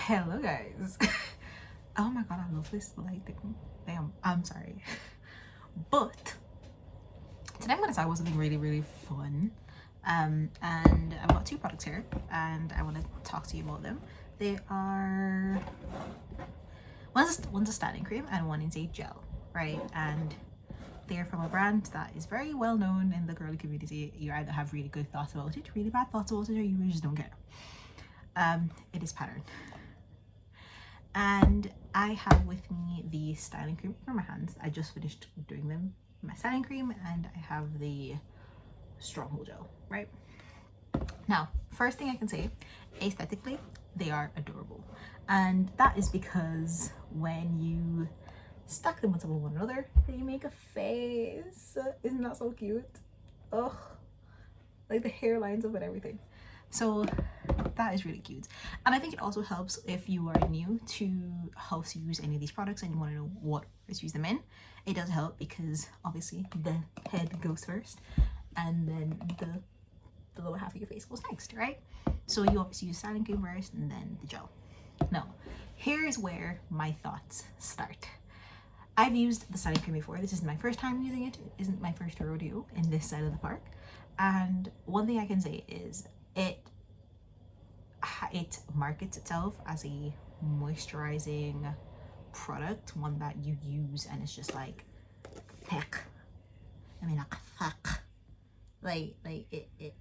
Hello guys. Oh my god, I love this lighting. Damn, I'm sorry. But today I'm gonna talk about something really fun. And I've got two products here and I want to talk to you about them. They are one's a styling cream and one is a gel, right? And they're from a brand that is very well known in the girly community. You either have really good thoughts about it, really bad thoughts about it, or you just don't care. It is Pattern. And I have with me the styling cream for my hands. I just finished doing them, my styling cream, and I have the stronghold gel, right? Now, first thing I can say, aesthetically, they are adorable. And that is because when you stack them on top of one another, they make a face. Isn't that so cute? Ugh, like the hairlines of it, everything. So that is really cute. And I think it also helps if you are new to how to use any of these products and you want to know what to use them in. It does help because obviously the head goes first and then the lower half of your face goes next, right? So you obviously use styling cream first and then the gel. Now, here's where my thoughts start. I've used the styling cream before. This isn't my first time using it. It isn't my first rodeo in this side of the park. And one thing I can say is it markets itself as a moisturizing product, one that you use and it's just like thick. I mean, like thick. Like it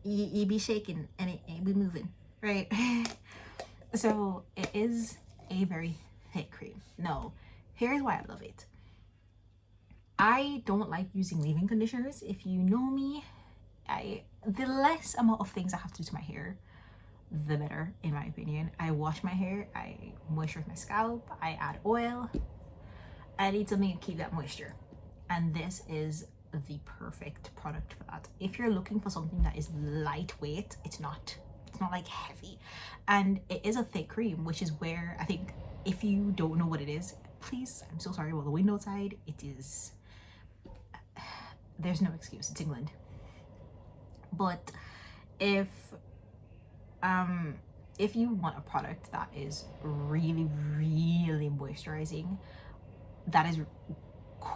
you be shaking and it be moving, right? So it is a very thick cream. No, here's why I love it. I don't like using leave-in conditioners. If you know me, the less amount of things I have to do to my hair, the better, in my opinion. I wash my hair, I moisturize my scalp, I add oil. I need something to keep that moisture, and this is the perfect product for that. If you're looking for something that is lightweight, it's not like heavy, and it is a thick cream, which is where I think if you don't know what it is, please, I'm so sorry about the window side. It is, there's no excuse, it's England. But if you want a product that is really moisturizing, that is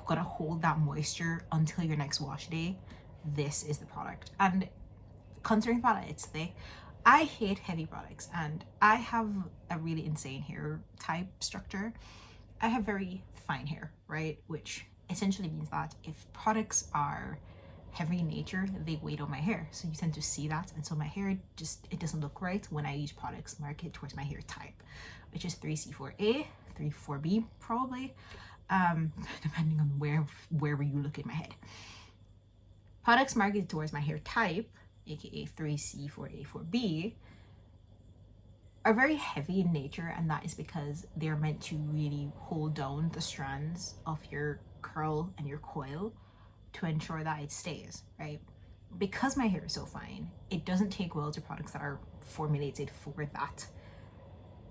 gonna hold that moisture until your next wash day, this is the product. And considering that it's thick, I hate heavy products, and I have a really insane hair type structure. I have very fine hair, right? Which essentially means that if products are heavy in nature, they weigh on my hair, so you tend to see that. And so my hair just, it doesn't look right when I use products marketed towards my hair type, which is 3C4A, 3C4B probably, depending on where you look in my head. Products marketed towards my hair type, aka 3C4A, 4B, are very heavy in nature, and that is because they're meant to really hold down the strands of your curl and your coil to ensure that it stays, right? Because my hair is so fine, it doesn't take well to products that are formulated for that.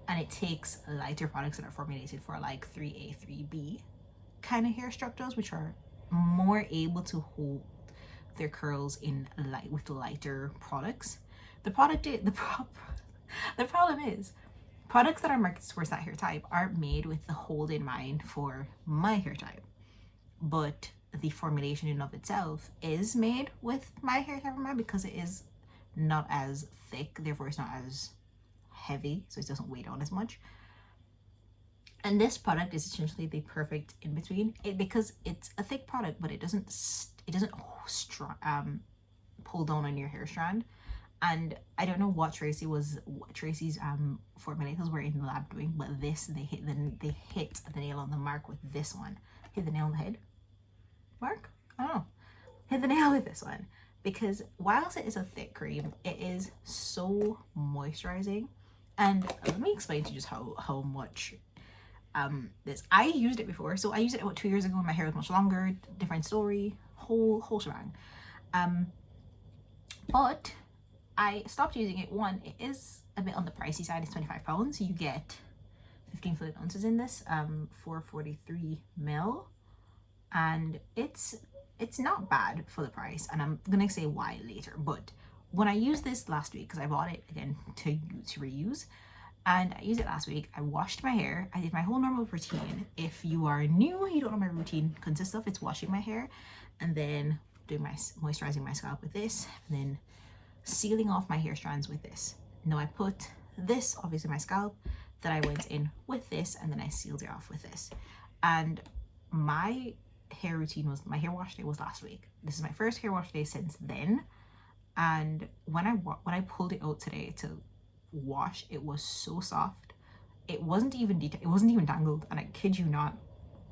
And it takes lighter products that are formulated for like 3A, 3B kind of hair structures, which are more able to hold their curls in with lighter products. The problem is products that are marketed towards that hair type aren't made with the hold in mind for my hair type, but the formulation in of itself is made with my hair type in mind because it is not as thick, therefore it's not as heavy, so it doesn't weigh down as much. And this product is essentially the perfect in between, because it's a thick product, but it doesn't pull down on your hair strand. And I don't know what Tracee's formulators were in the lab doing, but this, they hit the nail on the mark with this one. Hit the nail on the head mark? I don't know. Hit the nail with this one, because whilst it is a thick cream, it is so moisturizing. And let me explain to you just how much this, I used it before. So I used it about 2 years ago when my hair was much longer, different story, whole shebang. But I stopped using it. One, it is a bit on the pricey side. It's £25. You get 15 fluid ounces in this, 443 ml, and it's not bad for the price. And I'm gonna say why later. But when I used this last week, because I bought it again to reuse, and I used it last week. I washed my hair. I did my whole normal routine. If you are new, you don't know my routine consists of, it's washing my hair and then doing my moisturizing my scalp with this, and then sealing off my hair strands with this. Now I put this obviously my scalp, then I went in with this, and then I sealed it off with this. And my hair routine was, my hair wash day was last week. This is my first hair wash day since then. And when I pulled it out today to wash, it was so soft. It wasn't even tangled, and I kid you not,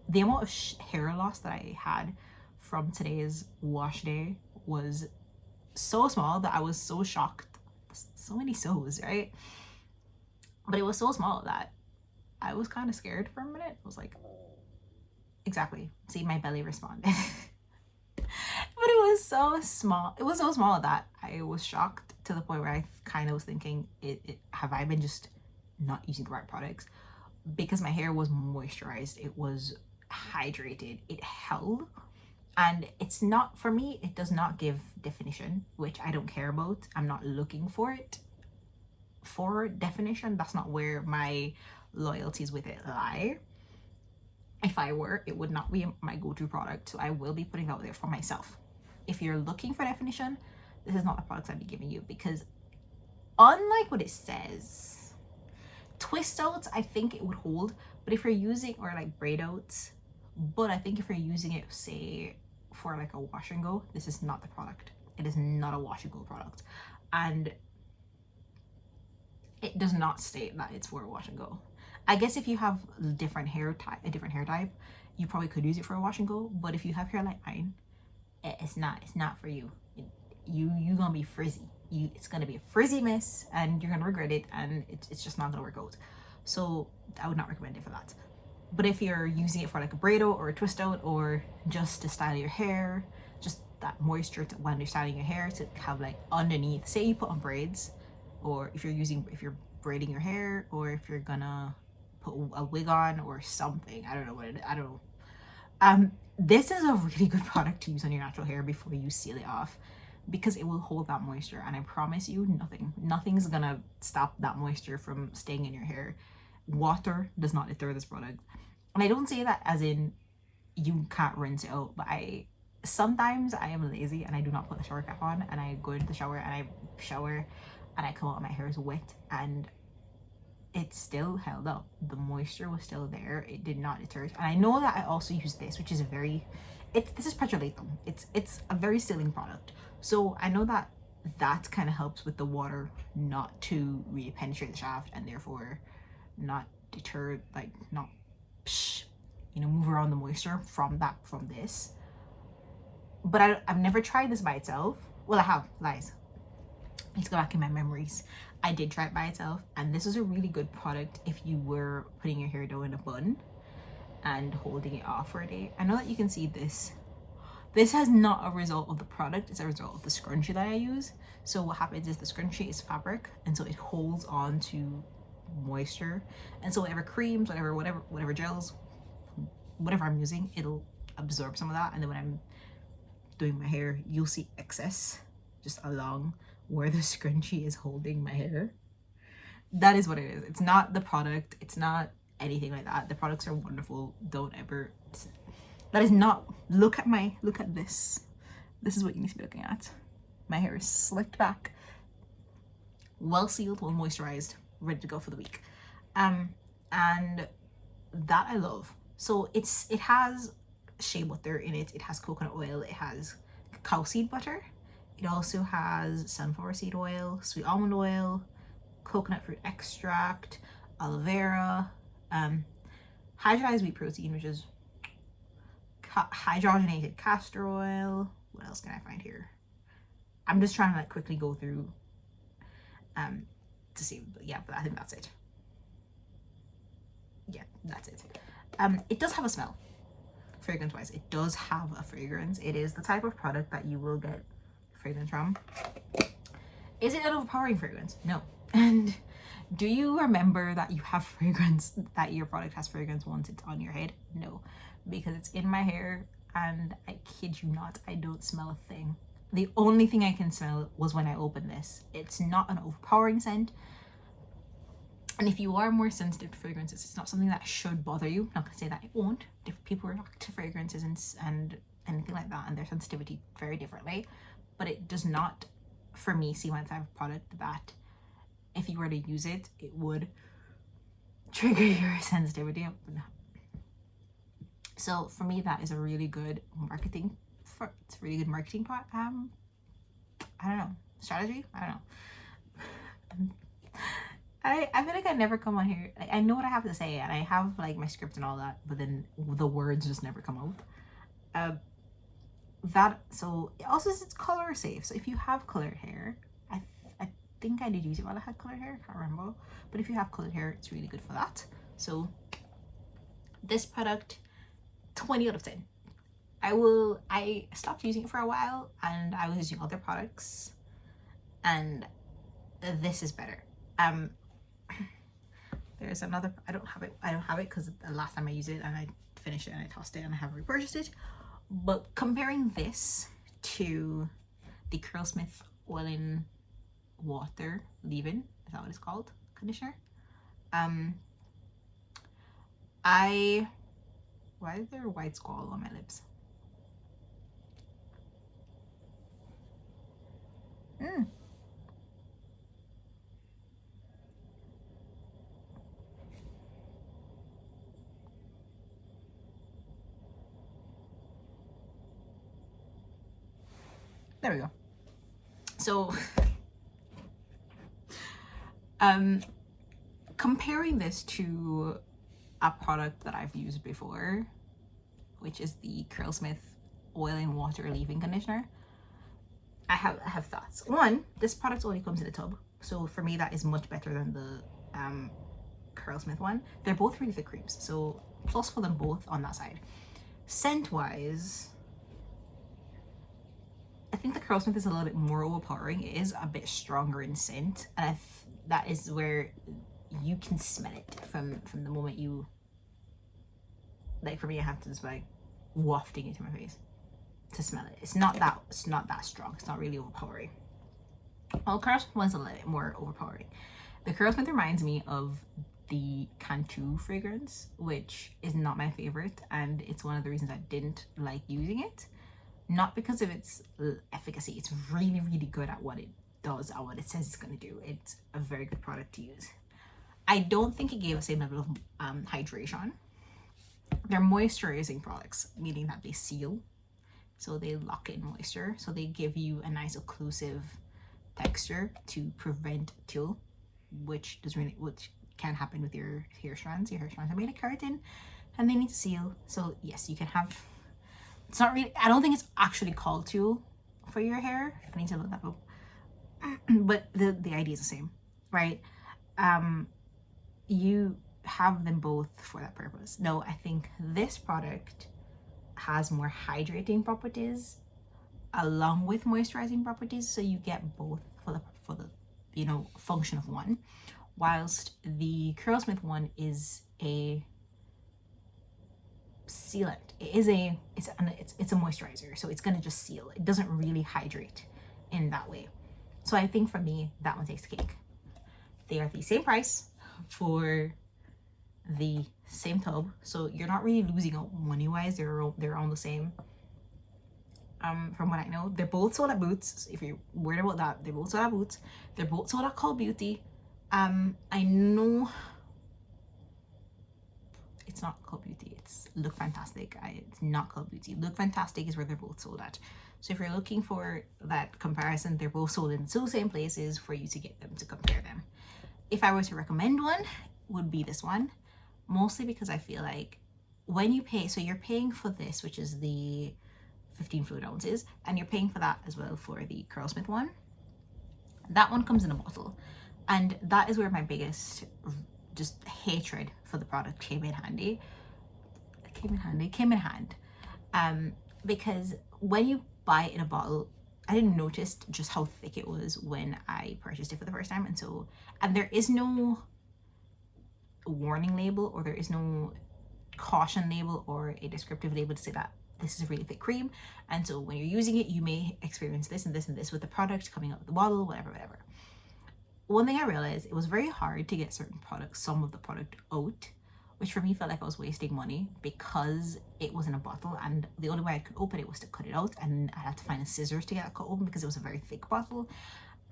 the amount of hair loss that I had from today's wash day was so small that I was so shocked. So many so's, right? But it was so small that I was kind of scared for a minute. I was like, exactly. See, my belly responded. But it was so small. It was so small that I was shocked to the point where I kind of was thinking, have I been just not using the right products? Because my hair was moisturized, it was hydrated, it held. And it's not, for me, it does not give definition, which I don't care about. I'm not looking for it for definition. That's not where my loyalties with it lie. If I were, it would not be my go-to product, so I will be putting it out there for myself. If you're looking for definition, this is not the products I'd be giving you, because unlike what it says, twist outs, I think it would hold, but if you're using, or like braid outs, but I think if you're using it, say, for like a wash and go, this is not the product. It is not a wash and go product. And it does not state that it's for a wash and go. I guess if you have a different hair type, you probably could use it for a wash and go, but if you have hair like mine, it's not for you. You gonna be frizzy. It's gonna be a frizzy mess, and you're gonna regret it, and it's just not gonna work out. So I would not recommend it for that. But if you're using it for like a braid out or a twist out, or just to style your hair, just that moisture when you're styling your hair to have like underneath, say you put on braids, or if you're braiding your hair, or if you're gonna put a wig on or something, I don't know what it is, I don't know. This is a really good product to use on your natural hair before you seal it off, because it will hold that moisture, and I promise you nothing's gonna stop that moisture from staying in your hair. Water does not deter this product. And I don't say that as in you can't rinse it out, but sometimes I am lazy and I do not put the shower cap on, and I go into the shower and I shower and I come out and my hair is wet, and it still held up. The moisture was still there. It did not deter it. And I know that I also use this, which is this is petrolatum. It's a very sealing product. So I know that kind of helps with the water not to really penetrate the shaft, and therefore not deter, like not move around the moisture from this. But I've never tried this by itself. Well, I have, lies. Let's go back in my memories. I did try it by itself, and this is a really good product if you were putting your hair down in a bun and holding it off for a day. I know that you can see this. This has not a result of the product, it's a result of the scrunchie that I use. So what happens is the scrunchie is fabric, and so it holds on to moisture, and so whatever creams, whatever gels, whatever I'm using, it'll absorb some of that, and then when I'm doing my hair, you'll see excess just along where the scrunchie is holding my hair. That is what it is. It's not the product, it's not anything like that. The products are wonderful. Don't ever, that is not, look at this. This is what you need to be looking at. My hair is slicked back, well sealed, well moisturized, ready to go for the week. And that I love. So it has shea butter in it, it has coconut oil, it has cacao seed butter, it also has sunflower seed oil, sweet almond oil, coconut fruit extract, aloe vera, hydrolyzed wheat protein, which is hydrogenated castor oil. What else can I find here? I'm just trying to like quickly go through to see, but yeah, but I think that's it. Yeah, that's it. It does have a smell, fragrance wise. It does have a fragrance. It is the type of product that you will get fragrance from. Is it an overpowering fragrance? No. And do you remember that you have fragrance, that your product has fragrance once it's on your head? No, because it's in my hair, and I kid you not, I don't smell a thing. The only thing I can smell was when I opened this. It's not an overpowering scent. And if you are more sensitive to fragrances, it's not something that should bother you. I'm not going to say that it won't. Different people react to fragrances and anything like that, and their sensitivity very differently. But it does not, for me, seem like the type of product that if you were to use it, it would trigger your sensitivity. So for me, that is a really good marketing. It's a really good marketing part. I don't know, strategy. I don't know. I feel like I never come on here. Like, I know what I have to say, and I have like my script and all that, but then the words just never come out. So it also says it's color safe. So if you have colored hair, I think I did use it while I had colored hair. I can't remember, but if you have colored hair, it's really good for that. So this product, 20 out of 10. I stopped using it for a while, and I was using other products, and this is better. There's another, I don't have it because the last time I used it and I finished it and I tossed it and I haven't repurchased it. But comparing this to the Curlsmith Oil in Water leave-in, is that what it's called, conditioner? Why is there a white squall on my lips? There we go. So comparing this to a product that I've used before, which is the Curlsmith Oil in Water leave-in conditioner, I have thoughts. One, this product only comes in a tub, so for me that is much better than the Curlsmith one. They're both really thick creams, so plus for them both on that side. Scent wise, I think the Curlsmith is a little bit more overpowering. It is a bit stronger in scent, and that is where you can smell it from the moment you, like for me, I have to just like wafting it to my face to smell it. It's not that strong. It's not really overpowering. Well, Curlsmith one's a little bit more overpowering. The Curlsmith reminds me of the Cantu fragrance, which is not my favorite, and it's one of the reasons I didn't like using it. Not because of its efficacy. It's really, really good at what it does and what it says it's going to do. It's a very good product to use. I don't think it gave the same level of hydration. They're moisturizing products, meaning that they seal. So they lock in moisture. So they give you a nice occlusive texture to prevent tulle, which can happen with your hair strands. Your hair strands are made of keratin and they need to seal. So yes, you can have, it's not really, I don't think it's actually called tulle for your hair. I need to look that up. But the idea is the same, right? You have them both for that purpose. No, I think this product has more hydrating properties along with moisturizing properties, so you get both for the function of one, whilst the Curlsmith one is a sealant. It's a moisturizer, so it's gonna just seal. It doesn't really hydrate in that way. So I think for me that one takes the cake. They are the same price for the same tub, so you're not really losing out money wise. They're on the same. From what I know, they're both sold at Boots. If you're worried about that, they're both sold at Boots. They're both sold at Call Beauty. I know it's not Call Beauty, it's Look Fantastic. It's not Call Beauty. Look Fantastic is where they're both sold at. So if you're looking for that comparison, they're both sold in two same places for you to get them to compare them. If I were to recommend one, would be this one, mostly because I feel like when you pay, so you're paying for this, which is the 15 fluid ounces, and you're paying for that as well for the Curlsmith one. That one comes in a bottle, and that is where my biggest just hatred for the product came in hand. Because when you buy it in a bottle, I didn't notice just how thick it was when I purchased it for the first time, and there is no warning label, or there is no caution label or a descriptive label to say that this is a really thick cream, and so when you're using it you may experience this and this and this with the product coming out of the bottle, whatever. one thing I realized, it was very hard to get certain products, some of the product out, which for me felt like I was wasting money because it was in a bottle, and the only way I could open it was to cut it out, and I had to find a scissors to get it cut open because it was a very thick bottle.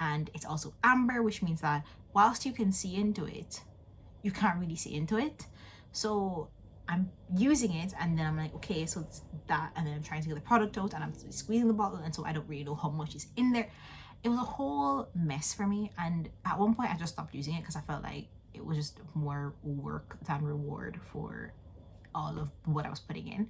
And it's also amber, which means that whilst you can see into it, you can't really see into it. So I'm using it, and then I'm like, okay, so it's that, and then I'm trying to get the product out, and I'm squeezing the bottle, and so I don't really know how much is in there. It was a whole mess for me, and at one point I just stopped using it because I felt like it was just more work than reward for all of what I was putting in.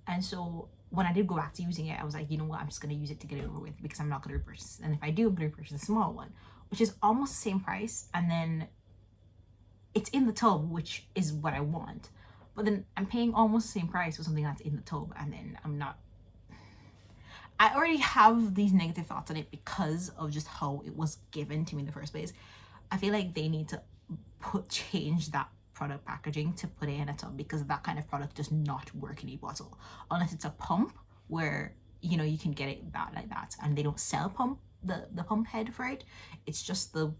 And so when I did go back to using it, I was like, you know what, I'm just going to use it to get it over with, because I'm not going to repurchase it. And if I do, I'm going to repurchase the small one, which is almost the same price, and then it's in the tub, which is what I want. But then I'm paying almost the same price for something that's in the tub, and then I already have these negative thoughts on it because of just how it was given to me in the first place. I feel like they need to change that product packaging to put it in a tub, because that kind of product does not work in a bottle unless it's a pump where, you know, you can get it that like that, and they don't sell the pump head for it. It's just the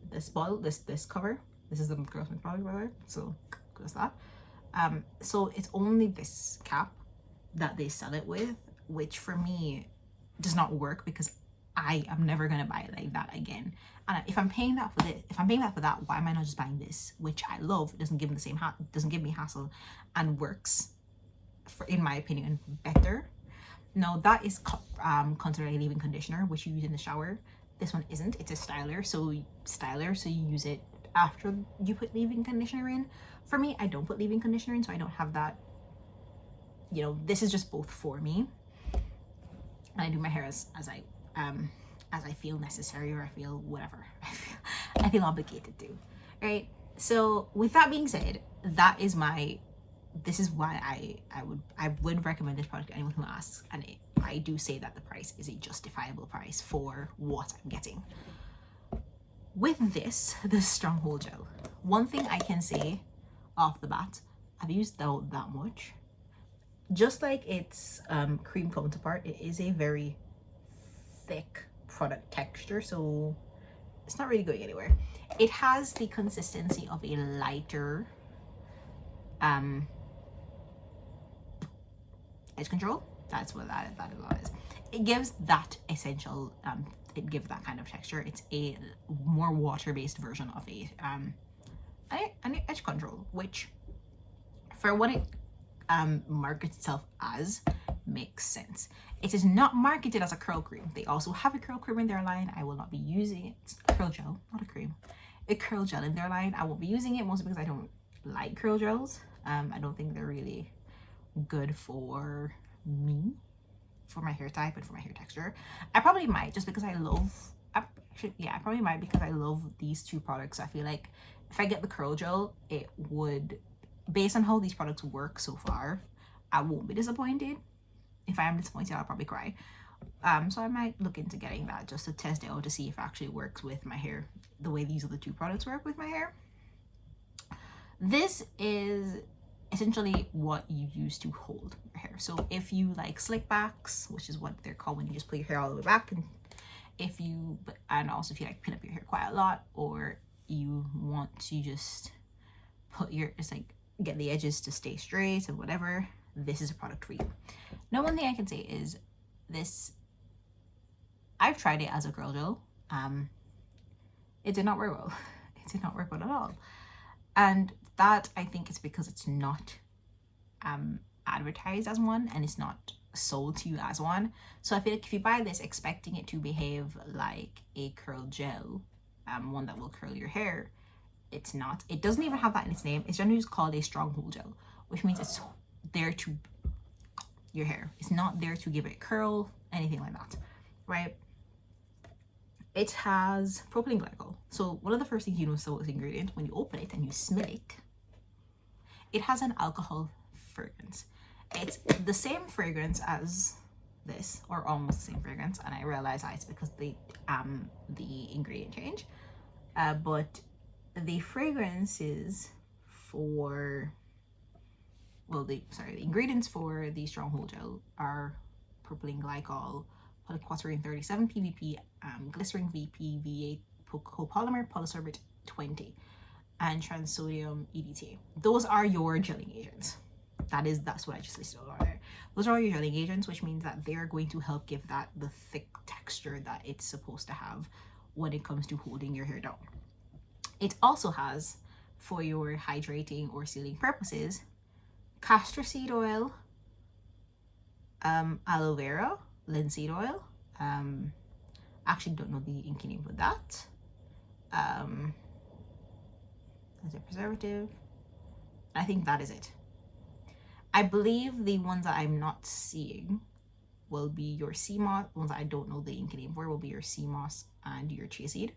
this bottle, this cover. This is the Grossman product, by the way, so goes that. So it's only this cap that they sell it with, which for me does not work, because I am never gonna buy it like that again. And if I'm paying that for this, if I'm paying that for that, why am I not just buying this, which I love? It doesn't give me the same doesn't give me hassle, and works, for, in my opinion, better. Now that is considered a leave-in conditioner, which you use in the shower. This one isn't. It's a styler, so you use it after you put leave-in conditioner in. For me, I don't put leave-in conditioner in, so I don't have that. You know, this is just both for me. And I do my hair as I feel necessary, or I feel whatever I feel obligated to, right? So with that being said, this is why I would recommend this product to anyone who asks, and I do say that the price is a justifiable price for what I'm getting. With the stronghold gel, one thing I can say off the bat, I've used that much. Just like its cream counterpart, it is a very thick product texture, so it's not really going anywhere. It has the consistency of a lighter edge control. That's what that is. It gives that essential it gives that kind of texture. It's a more water-based version of an edge control, which for what it markets itself as makes sense. It is not marketed as a curl cream. They also have a curl cream in their line. I will not be using it. A curl gel, not a cream. A curl gel in their line. I won't be using it, mostly because I don't like curl gels. I don't think they're really good for me, for my hair type and for my hair texture. I probably might, just because I probably might, because I love these two products. I feel like if I get the curl gel, it would, based on how these products work so far, I won't be disappointed. If I am disappointed, I'll probably cry. So I might look into getting that just to test it out, to see if it actually works with my hair the way these other two products work with my hair. This is essentially what you use to hold your hair. So if you like slick backs, which is what they're called when you just put your hair all the way back, and also if you like pin up your hair quite a lot, or you want to just get the edges to stay straight and whatever, this is a product for you. Now, one thing I can say is this, I've tried it as a curl gel. It did not work well. It did not work well at all. And that, I think, is because it's not advertised as one, and it's not sold to you as one. So I feel like if you buy this expecting it to behave like a curl gel, one that will curl your hair, it's not. It doesn't even have that in its name. It's generally just called a stronghold gel, which means it's there to your hair. It's not there to give it curl, anything like that, right? It has propylene glycol. So one of the first things you notice about this ingredient when you open it and you smell it, it has an alcohol fragrance. It's the same fragrance as this, or almost the same fragrance, and I realize that it's because the ingredient change. But the fragrances for, well, the ingredients for the stronghold gel are propylene glycol, polyquaterine 37 PVP, glycerin VP, VA copolymer, polysorbate 20, and transodium EDTA. Those are your gelling agents. That's what I just listed over there. Those are all your gelling agents, which means that they're going to help give that the thick texture that it's supposed to have when it comes to holding your hair down. It also has, for your hydrating or sealing purposes, castor seed oil, aloe vera, linseed oil. Actually don't know the inky name for that. As a preservative. I think that is it. I believe the ones that I'm not seeing will be your sea moss. Ones that I don't know the inky name for will be your sea moss and your chia seed,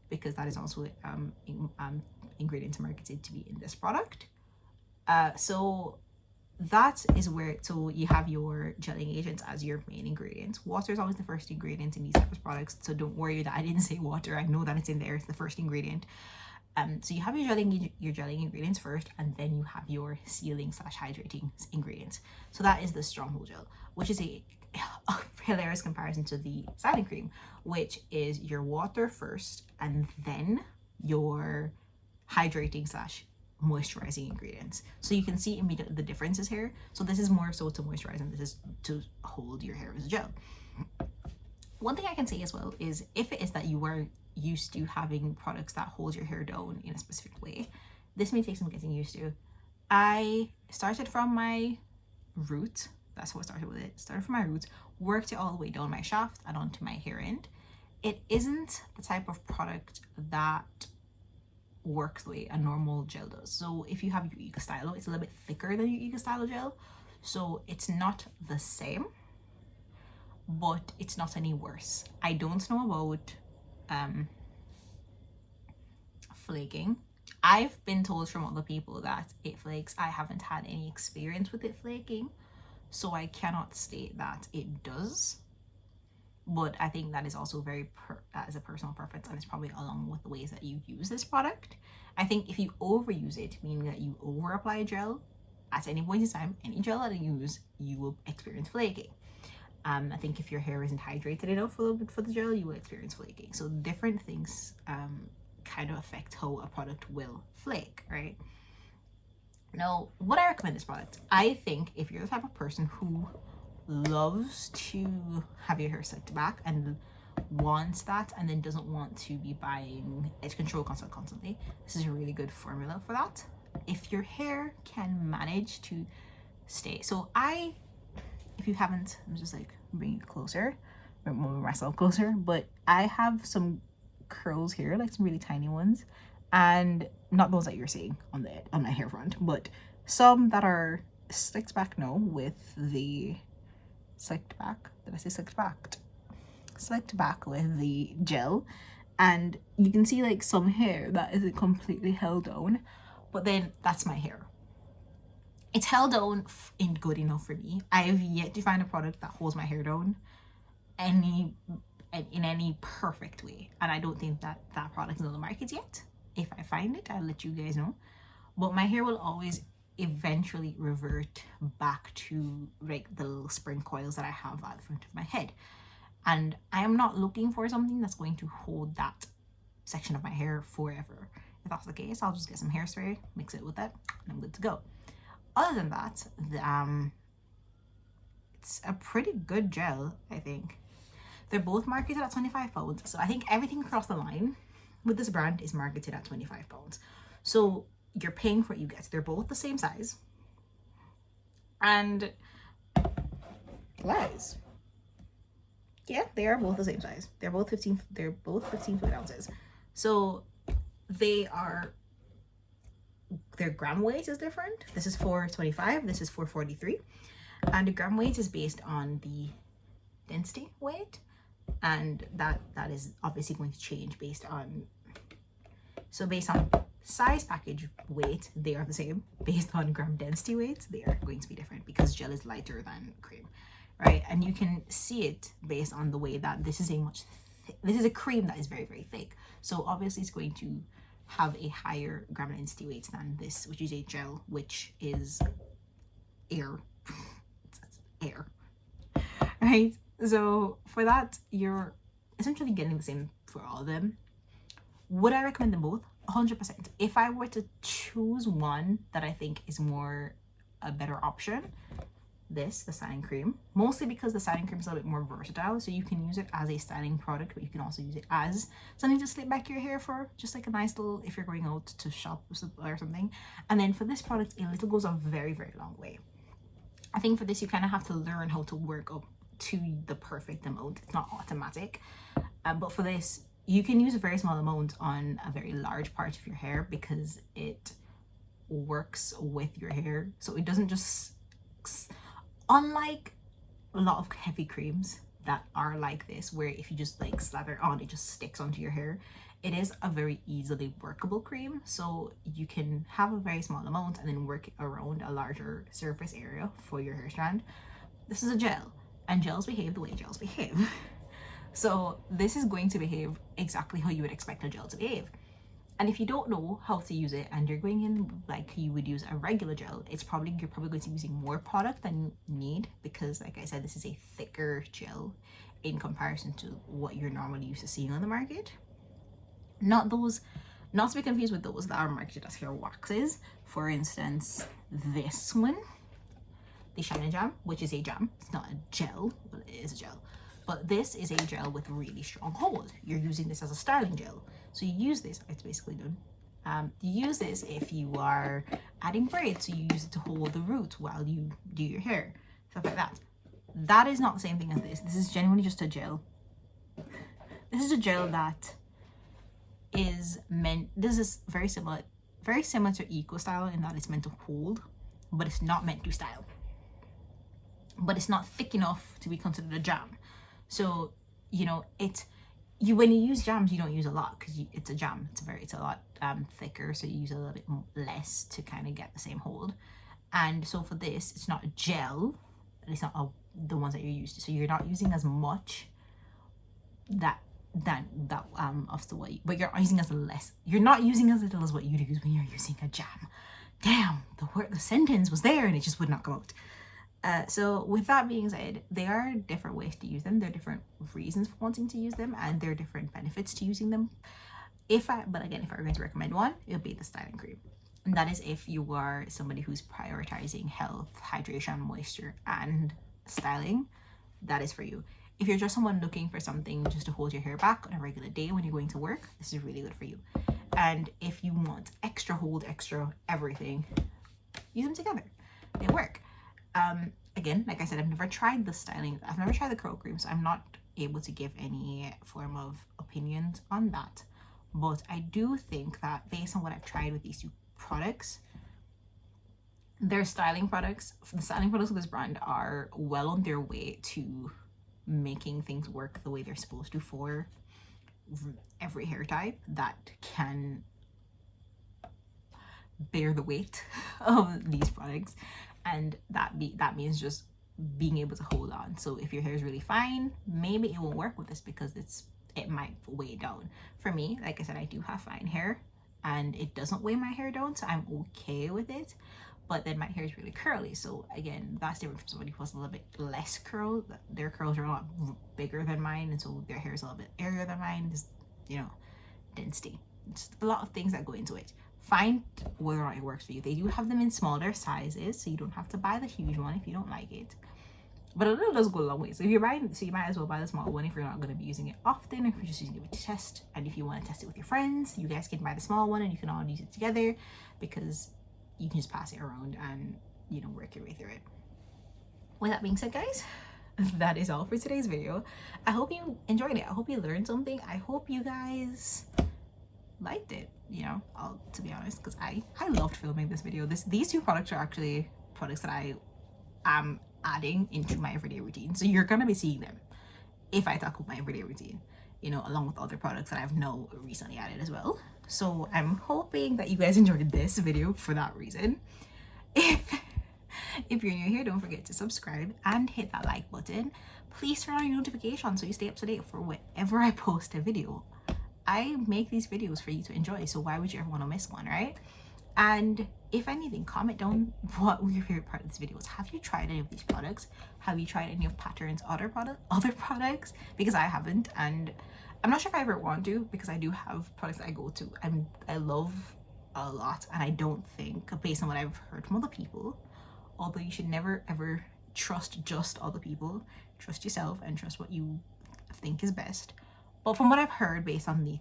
because that is also ingredients marketed to be in this product. So that is where, so you have your gelling agents as your main ingredients. Water is always the first ingredient in these types of products, so don't worry that I didn't say water. I know that it's in there. It's the first ingredient. So you have your gelling ingredients first, and then you have your sealing / hydrating ingredients. So that is the stronghold gel, which is a hilarious comparison to the styling cream, which is your water first and then your hydrating / moisturizing ingredients. So you can see immediately the differences here. So this is more so to moisturize, and this is to hold your hair as a gel. One thing I can say as well is, if it is that you were used to having products that hold your hair down in a specific way, this may take some getting used to. I started from my root. That's how I started with it. Started from my roots, worked it all the way down my shaft and onto my hair end. It isn't the type of product that works the way a normal gel does. So if you have Eureka Stylo, it's a little bit thicker than Eureka Stylo gel, so it's not the same, but it's not any worse. I don't know about flaking. I've been told from other people that it flakes. I haven't had any experience with it flaking, so I cannot state that it does. But I think that is also that is a personal preference, and it's probably along with the ways that you use this product. I think if you overuse it, meaning that you over apply gel at any point in time, any gel that you use, you will experience flaking. I think if your hair isn't hydrated enough for the gel, you will experience flaking. So different things kind of affect how a product will flake, right? Now, would I recommend this product? I think if you're the type of person who loves to have your hair slicked back and wants that, and then doesn't want to be buying edge control constantly, this is a really good formula for that. If your hair can manage to stay, so if you haven't, I'm just like bring it closer, move myself closer, but I have some curls here, like some really tiny ones, and not those that you're seeing on my hair front, but some that are slicked back now with the slicked back. Did I say slicked back? Slicked back with the gel, and you can see like some hair that isn't completely held down, but then that's my hair. It's held down in good enough for me. I have yet to find a product that holds my hair down in any perfect way, and I don't think that product is on the market yet. If I find it, I'll let you guys know. But my hair will always eventually revert back to like the little spring coils that I have at the front of my head, and I am not looking for something that's going to hold that section of my hair forever. If that's the case, I'll just get some hairspray, mix it with it, and I'm good to go. Other than that, it's a pretty good gel, I think. They're both marketed at £25, so I think everything across the line with this brand is marketed at £25. So you're paying for what you get. They're both the same size, and guys, yeah, they are both the same size. They're both 15 fluid ounces. So their gram weight is different. This is 425, this is 443, and the gram weight is based on the density weight, and that is obviously going to change based on size, package, weight, they are the same. Based on gram density weights, they are going to be different because gel is lighter than cream, right? And you can see it based on the way that this is a cream that is very, very thick, so obviously it's going to have a higher gram density weight than this, which is a gel, which is air. It's air, right? So for that, you're essentially getting the same for all of them. Would I recommend them both? 100%. If I were to choose one that I think is more a better option, the styling cream, mostly because the styling cream is a little bit more versatile, so you can use it as a styling product, but you can also use it as something to slip back your hair for, just like a nice little, if you're going out to shop or something. And then for this product, a little goes a very, very long way. I think for this, you kind of have to learn how to work up to the perfect amount. It's not automatic. But for this, you can use a very small amount on a very large part of your hair because it works with your hair. So it doesn't just, unlike a lot of heavy creams that are like this, where if you just like slather on, it just sticks onto your hair. It is a very easily workable cream, so you can have a very small amount and then work around a larger surface area for your hair strand. This is a gel, and gels behave the way gels behave. So this is going to behave exactly how you would expect a gel to behave. And if you don't know how to use it and you're going in like you would use a regular gel, you're probably going to be using more product than you need, because like I said, this is a thicker gel in comparison to what you're normally used to seeing on the market. Not to be confused with those that are marketed as hair waxes. For instance, this one, the Shine Jam, which is a jam. It's not a gel, but it is a gel. But this is a gel with really strong hold. You're using this as a styling gel. So you use this, it's basically done. You use this if you are adding braids, so you use it to hold the roots while you do your hair, stuff like that. That is not the same thing as this. This is genuinely just a gel. This is a gel that is meant, this is very similar to Eco Style in that it's meant to hold, but it's not meant to style. But it's not thick enough to be considered a jam. So, you know, when you use jams, you don't use a lot because it's a jam. It's a lot thicker, so you use a little bit less to kind of get the same hold. And so for this, it's not a gel, and it's not the ones that you're used to. So you're not using as much of the way, but you're using as less. You're not using as little as what you'd use when you're using a jam. Damn, the sentence was there and it just would not come out. So with that being said, there are different ways to use them. There are different reasons for wanting to use them, and there are different benefits to using them. But again, if I were going to recommend one, it would be the styling cream. And that is if you are somebody who's prioritizing health, hydration, moisture, and styling, that is for you. If you're just someone looking for something just to hold your hair back on a regular day when you're going to work, this is really good for you. And if you want extra hold, extra everything, use them together. They work. Again, like I said, I've never tried the curl cream, so I'm not able to give any form of opinions on that. But I do think that based on what I've tried with these two products, the styling products of this brand are well on their way to making things work the way they're supposed to for every hair type that can bear the weight of these products. And that means just being able to hold on. So if your hair is really fine, maybe it won't work with this because it might weigh down. For me, like I said, I do have fine hair and it doesn't weigh my hair down, so I'm okay with it. But then my hair is really curly, so again, that's different from somebody who has a little bit less curl. Their curls are a lot bigger than mine, and so their hair is a little bit airier than mine. Just, you know, density. Just a lot of things that go into it. Find whether or not it works for you. They do have them in smaller sizes, so you don't have to buy the huge one if you don't like it. But a little does go a long way. So if you're buying, you might as well buy the small one if you're not going to be using it often, or if you're just using it to test. And if you want to test it with your friends, you guys can buy the small one and you can all use it together, because you can just pass it around and, you know, work your way through it. With that being said, guys, that is all for today's video. I hope you enjoyed it. I hope you learned something. I hope you guys liked it, you know, to be honest, because I loved filming this video. These two products are actually products that I am adding into my everyday routine, so you're gonna be seeing them if I tackle my everyday routine, you know, along with other products that I've now recently added as well. So I'm hoping that you guys enjoyed this video for that reason. If you're new here, don't forget to subscribe and hit that like button. Please turn on your notifications so you stay up to date for whenever I post a video. I make these videos for you to enjoy, so why would you ever want to miss one, right? And if anything, comment down what your favorite part of this video was. Have you tried any of these products? Have you tried any of Pattern's other products? Because I haven't, and I'm not sure if I ever want to, because I do have products that I go to and I love a lot, and I don't think, based on what I've heard from other people, although you should never ever trust just other people, trust yourself and trust what you think is best. But from what I've heard, based on the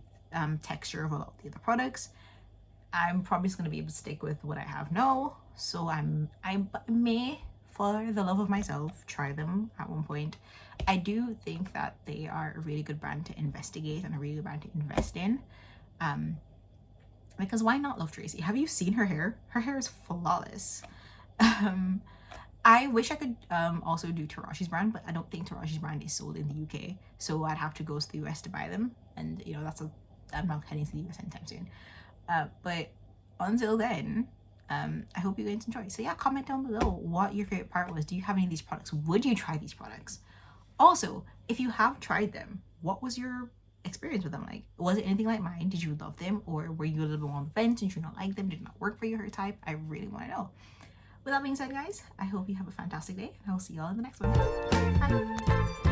texture of a lot of the other products, I'm probably just going to be able to stick with what I have now. So I may, for the love of myself, try them at one point. I do think that they are a really good brand to investigate and a really good brand to invest in. Because why not love Tracee? Have you seen her hair? Her hair is flawless. I wish I could also do Taraji's brand, but I don't think Taraji's brand is sold in the UK. So I'd have to go to the US to buy them. And you know, I'm not heading to the US anytime soon. But until then, I hope you guys enjoy. So yeah, comment down below what your favorite part was. Do you have any of these products? Would you try these products? Also, if you have tried them, what was your experience with them like? Was it anything like mine? Did you love them, or were you a little bit on the fence? Did you not like them? Did it not work for your hair type? I really want to know. With that being said, guys, I hope you have a fantastic day, and I'll see y'all in the next one. Bye.